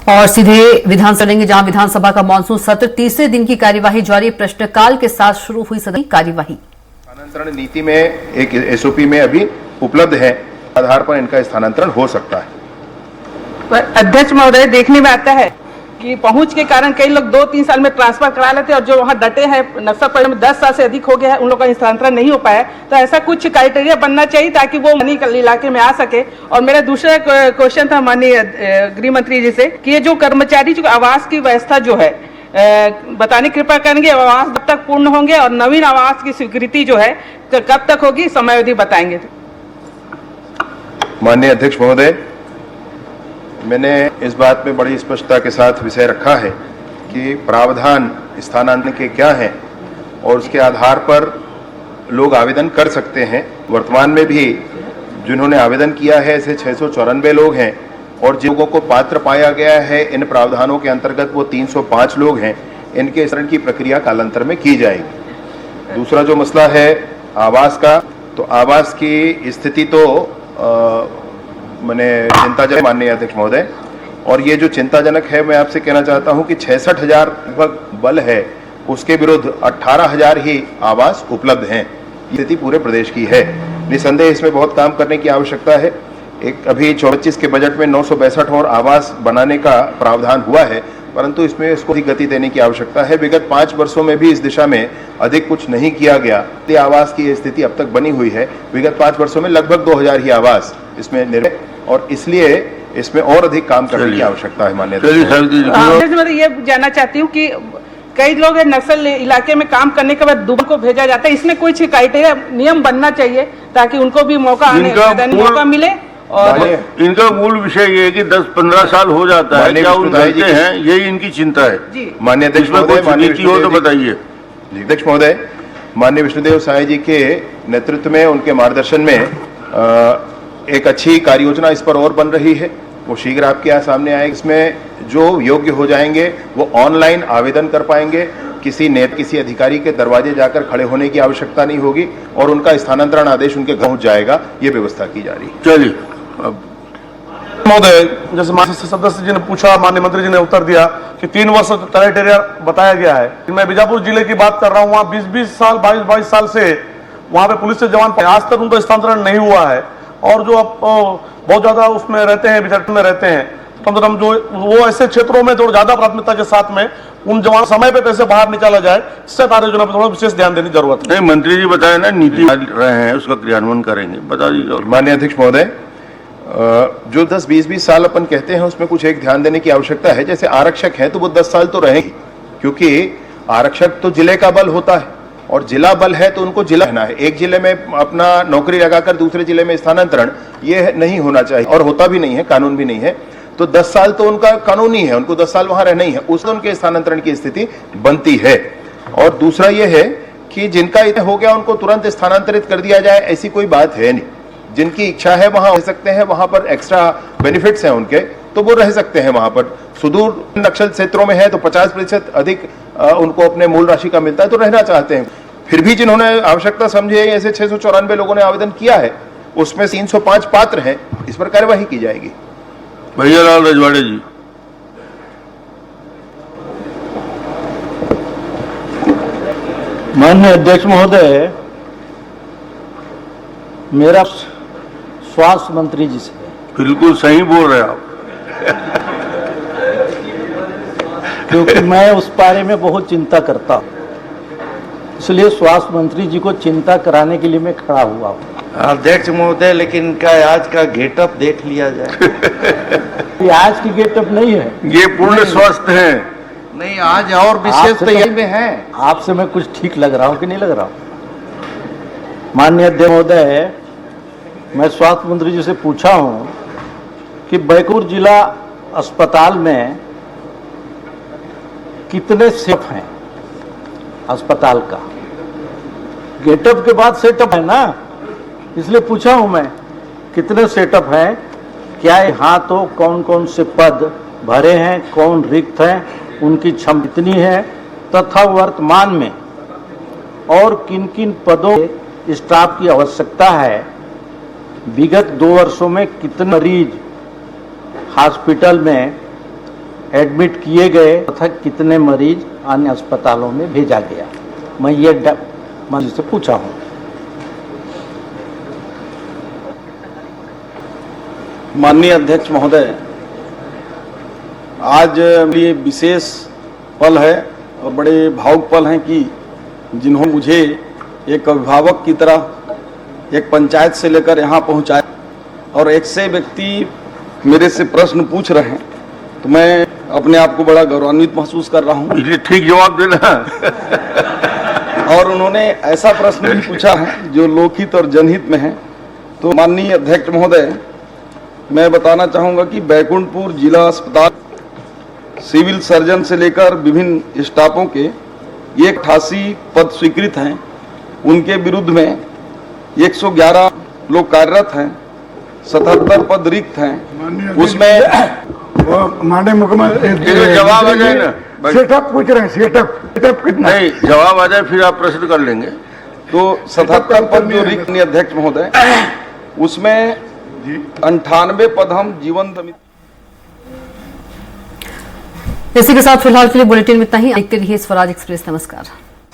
और सीधे विधानसभा लेंगे, जहां विधानसभा का मानसून सत्र तीसरे दिन की कार्यवाही जारी। प्रश्नकाल के साथ शुरू हुई सदन की कार्यवाही। स्थानांतरण नीति में एक एसओपी में अभी उपलब्ध है, आधार पर इनका स्थानांतरण हो सकता है। पर अध्यक्ष महोदय, देखने में आता है कि पहुंच के कारण कई लोग 2-3 साल में ट्रांसफर करा लेते हैं और जो वहां डटे हैं नक्सल पर 10 साल से अधिक हो गया है, उन लोगों का स्थानांतरण नहीं हो पाया। तो ऐसा कुछ क्राइटेरिया बनना चाहिए ताकि वो इलाके में आ सके। और मेरा दूसरा क्वेश्चन था माननीय गृह मंत्री जी से कि ये जो कर्मचारी जो आवास की व्यवस्था जो है बताने कृपा करेंगे, आवास कब तक पूर्ण होंगे और नवीन आवास की स्वीकृति जो है कब तक होगी, समय अवधि बताएंगे। माननीय अध्यक्ष महोदय, मैंने इस बात में बड़ी स्पष्टता के साथ विषय रखा है कि प्रावधान स्थानांतरण के क्या हैं और उसके आधार पर लोग आवेदन कर सकते हैं। वर्तमान में भी जिन्होंने आवेदन किया है ऐसे 694 लोग हैं और जिन लोगों को पात्र पाया गया है इन प्रावधानों के अंतर्गत वो 305 लोग हैं। इनके स्थानांतरण की प्रक्रिया कालांतर में की जाएगी। दूसरा जो मसला है आवास का, तो आवास की स्थिति तो मैंने चिंताजनक, माननीय अध्यक्ष महोदय, और ये जो चिंताजनक है, मैं आपसे कहना चाहता हूं कि 66,000 लगभग बल है, उसके विरुद्ध 18,000 ही आवास उपलब्ध हैं। स्थिति पूरे प्रदेश की है। निसंदेह इसमें बहुत काम करने की आवश्यकता है। एक अभी 24 के बजट में 962 और आवास बनाने का प्रावधान हुआ है, परंतु इसमें इसको अधिक गति देने की आवश्यकता है। विगत 5 वर्षों में भी इस दिशा में अधिक कुछ नहीं किया गया। आवास की स्थिति अब तक बनी हुई है। विगत 5 वर्षों में लगभग 2000 ही आवास इसमें निर्मित, और इसलिए इसमें और अधिक काम करने की आवश्यकता है। माननीय मैं ये जानना चाहती हूँ कि कई लोग नक्सल इलाके में काम करने के बाद दुबई को भेजा जाता है, इसमें कुछ क्राइटेरिया नियम बनना चाहिए ताकि उनको भी मौका मिले। और इनका मूल विषय ये है कि 10-15 साल हो जाता है, क्या उन रहते हैं, यही इनकी चिंता है। माननीय अध्यक्ष महोदय, हो तो बताइए। अध्यक्ष महोदय, माननीय विष्णुदेव साय जी के नेतृत्व में, उनके मार्गदर्शन में एक अच्छी कार्य योजना इस पर और बन रही है। वो शीघ्र आपके यहाँ सामने आएगी। इसमें जो योग्य हो जाएंगे वो ऑनलाइन आवेदन कर पाएंगे। किसी अधिकारी के दरवाजे जाकर खड़े होने की आवश्यकता नहीं होगी और उनका स्थानांतरण आदेश उनके पहुंच जाएगा। ये व्यवस्था की जा रही है। चलिए महोदय, जैसे माननीय सदस्य जी ने पूछा, माननीय मंत्री जी ने उत्तर दिया कि 3 वर्ष क्राइटेरिया बताया गया है। मैं बीजापुर जिले की बात कर रहा हूँ। वहाँ 20-20 साल 22 साल से वहाँ पे पुलिस से जवान आज तक उनका स्थानांतरण नहीं हुआ है। और जो अब बहुत ज्यादा उसमें रहते हैं, विचरण में रहते हैं, कम से कम जो वो ऐसे क्षेत्रों में जो ज्यादा प्राथमिकता के साथ में उन जवान समय पे कैसे बाहर निकाला जाए, इससे कार्य योजना पर थोड़ा विशेष ध्यान देने की जरूरत है। नहीं, मंत्री जी बताए ना, नीति रहे हैं, उसका क्रियान्वयन करेंगे। बता दीजिए। माननीय अध्यक्ष महोदय, जो 10-20 साल अपन कहते हैं उसमें कुछ एक ध्यान देने की आवश्यकता है। जैसे आरक्षक है तो वो 10 साल तो रहेंगे, क्योंकि आरक्षक तो जिले का बल होता है और जिला बल है तो उनको जिला रहना है। एक जिले में अपना नौकरी लगाकर दूसरे जिले में स्थानांतरण ये नहीं होना चाहिए और होता भी नहीं है, कानून भी नहीं है। तो 10 साल तो उनका कानूनी है, उनको 10 साल वहां रहना ही है, उससे उनके स्थानांतरण की स्थिति बनती है। और दूसरा ये है कि जिनका इतना हो गया उनको तुरंत स्थानांतरित कर दिया जाए, ऐसी कोई बात है नहीं। जिनकी इच्छा है वहां रह सकते हैं, वहां पर एक्स्ट्रा बेनिफिट्स हैं उनके, तो वो रह सकते हैं वहां पर। सुदूर नक्सल क्षेत्रों में है तो 50% अधिक उनको अपने मूल राशि का मिलता है, तो रहना चाहते हैं। फिर भी जिन्होंने आवश्यकता समझी है, ऐसे 694 लोगों ने आवेदन किया है, उसमें 305 पात्र हैं। इस पर कार्यवाही की जाएगी। भैयालाल रजवाड़े जी। माननीय अध्यक्ष महोदय, मेरा स्वास्थ्य मंत्री जी से। बिल्कुल सही बोल रहे हैं आप। क्योंकि मैं उस बारे में बहुत चिंता करता हूँ, इसलिए स्वास्थ्य मंत्री जी को चिंता कराने के लिए मैं खड़ा हुआ हूँ। अध्यक्ष महोदय, लेकिन इनका आज का गेटअप देख लिया जाए। ये आज की गेटअप नहीं है, ये पूर्ण स्वस्थ है। नहीं, आज और विशेष तैयारी में है। आपसे मैं कुछ ठीक लग रहा हूँ कि नहीं लग रहा हूँ? माननीय अध्यक्ष महोदय, मैं स्वास्थ्य मंत्री जी से पूछा हूँ कि बैकुंठ जिला अस्पताल में कितने सेटअप हैं अस्पताल का। गेटअप के बाद सेटअप है ना, इसलिए पूछा हूं मैं कितने सेटअप हैं, क्या यहाँ तो कौन कौन से पद भरे हैं, कौन रिक्त हैं, उनकी क्षमता कितनी है, तथा वर्तमान में और किन किन पदों स्टाफ की आवश्यकता है। विगत 2 वर्षों में कितने मरीज हॉस्पिटल में एडमिट किए गए तथा कितने मरीज अन्य अस्पतालों में भेजा गया, मैं ये मंत्री से पूछा हूँ। माननीय अध्यक्ष महोदय, आज ये विशेष पल है और बड़े भावुक पल हैं कि जिन्होंने मुझे एक अभिभावक की तरह एक पंचायत से लेकर यहाँ पहुँचाया और एक से व्यक्ति मेरे से प्रश्न पूछ रहे हैं, तो मैं अपने आप को बड़ा गौरवान्वित महसूस कर रहा हूँ। ये ठीक जवाब देना। और उन्होंने ऐसा प्रश्न भी पूछा है जो लोकहित और जनहित में है। तो माननीय अध्यक्ष महोदय, मैं बताना चाहूँगा कि बैकुंठपुर जिला अस्पताल सिविल सर्जन से लेकर विभिन्न स्टाफों के 88 पद स्वीकृत हैं। उनके विरुद्ध में 111 लोग कार्यरत हैं, 77 पद रिक्त हैं। उसमें माननीय मुख्यमंत्री जवाब आ जाए ना, सेटअप पूछ रहे हैं, सेटअप कितना? नहीं, जवाब आ जाए फिर आप प्रश्न कर लेंगे। तो 77 पद जो रिक्त अध्यक्ष महोदय, उसमें 98 पद हम जीवन दमित। इसी के साथ फिलहाल के लिए बुलेटिन में इतना ही। देखते रहिए स्वराज एक्सप्रेस। नमस्कार।